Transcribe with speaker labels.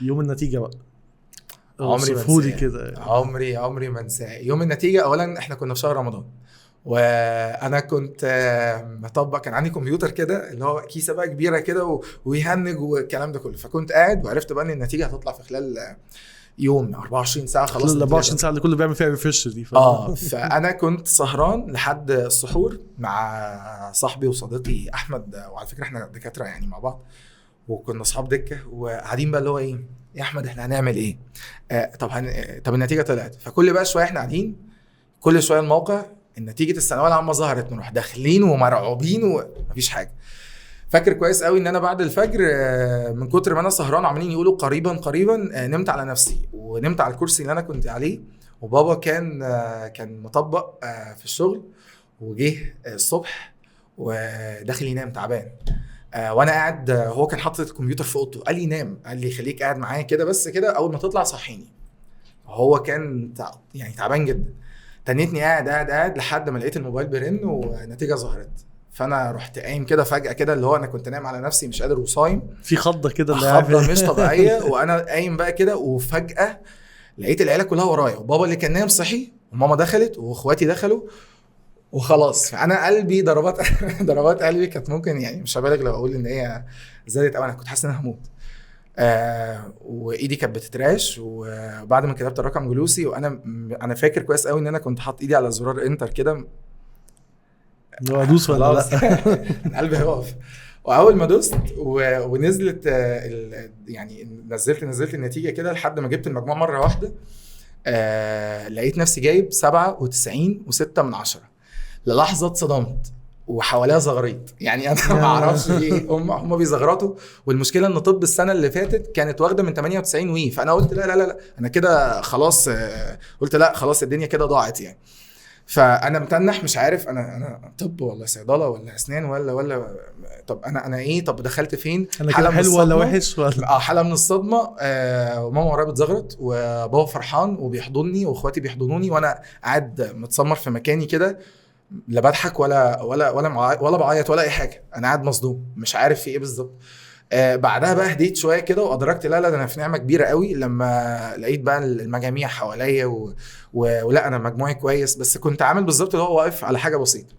Speaker 1: يوم النتيجه بقى
Speaker 2: عمري
Speaker 1: فولي كده.
Speaker 2: عمري ما انساه يوم النتيجه. اولا احنا كنا في شهر رمضان، وانا كنت مطبق، كان عندي كمبيوتر كده اللي هو كيسه بقى كبيره كده ويهنج والكلام ده كله. فكنت قاعد وعرفت بقى ان النتيجه هتطلع في خلال يوم 24 ساعه خلاص.
Speaker 1: ال 24 ساعه اللي كله بيعمل فيها ريفرش دي.
Speaker 2: فانا كنت سهران لحد السحور مع صاحبي وصديقي احمد، وعلى فكره احنا دكاتره يعني مع بعض، وكنا اصحاب دكه، وقاعدين بقى اللي هو ايه يا احمد احنا هنعمل ايه؟ طب النتيجه طلعت. فكل بقى شويه احنا قاعدين، كل شويه الموقع النتيجه الثانويه العامه ظهرت، نروح داخلين ومرعوبين ومفيش حاجه. فاكر كويس قوي ان انا بعد الفجر من كتر ما انا سهران عمالين يقولوا قريبا نمت على نفسي، ونمت على الكرسي اللي انا كنت عليه. وبابا كان مطبق في الشغل، وجه الصبح وداخل ينام تعبان. وانا قاعد، هو كان حاطط الكمبيوتر في اوضته، قال لي نام، قال لي خليك قاعد معايا كده بس كده، اول ما تطلع صحيني. هو كان يعني تعبان جدا. تنيتني قاعد لحد ما لقيت الموبايل بيرن ونتيجه ظهرت. فانا رحت قايم كده فجاه كده، اللي هو انا كنت نايم على نفسي مش قادر وصايم،
Speaker 1: في خضه كده،
Speaker 2: خضه مش طبيعيه. وانا قايم بقى كده، وفجاه لقيت العيله كلها ورايا، وبابا اللي كان نايم صحي، وماما دخلت، واخواتي دخلوا، وخلاص. انا قلبي ضربات قلبي كانت ممكن يعني مش هبالغ لو اقول ان هي زادت قوي. انا كنت حاسس ان انا هموت. وايدي كانت بتترعش. وبعد ما كتبت الرقم جلوسي، وانا فاكر كويس قوي ان انا كنت حاطط ايدي على زرار انتر كده،
Speaker 1: ادوس ولا لا
Speaker 2: قلبي هيقف. واول ما دوست ونزلت يعني نزلت النتيجه كده لحد ما جبت المجموع مره واحده، لقيت نفسي جايب 97.6. للحظه اتصدمت وحواليها زغريت، يعني انا ما اعرفش ايه هم بيزغرطوا. والمشكله ان طب السنه اللي فاتت كانت واخده من 98 فانا قلت لا انا كده خلاص، قلت لا خلاص الدنيا كده ضاعت يعني. فانا متنح مش عارف انا طب ولا صيدله ولا اسنان ولا طب انا ايه؟ طب دخلت فين؟
Speaker 1: انا كده حلو ولا وحش ولا
Speaker 2: حاله من الصدمه. وماما ورايا بتزغرط، وبابا فرحان وبيحضني، واخواتي بيحضنوني، وانا قاعد متسمر في مكاني كده، لا بضحك ولا بعيط ولا اي حاجه. انا قاعد مصدوم مش عارف في ايه بالظبط. بعدها بقى هديت شويه كده وادركت لا ده انا في نعمه كبيره قوي، لما لقيت بقى المجاميع حواليا ولا انا مجموعي كويس، بس كنت عامل بالظبط اللي هو واقف على حاجه بسيطه.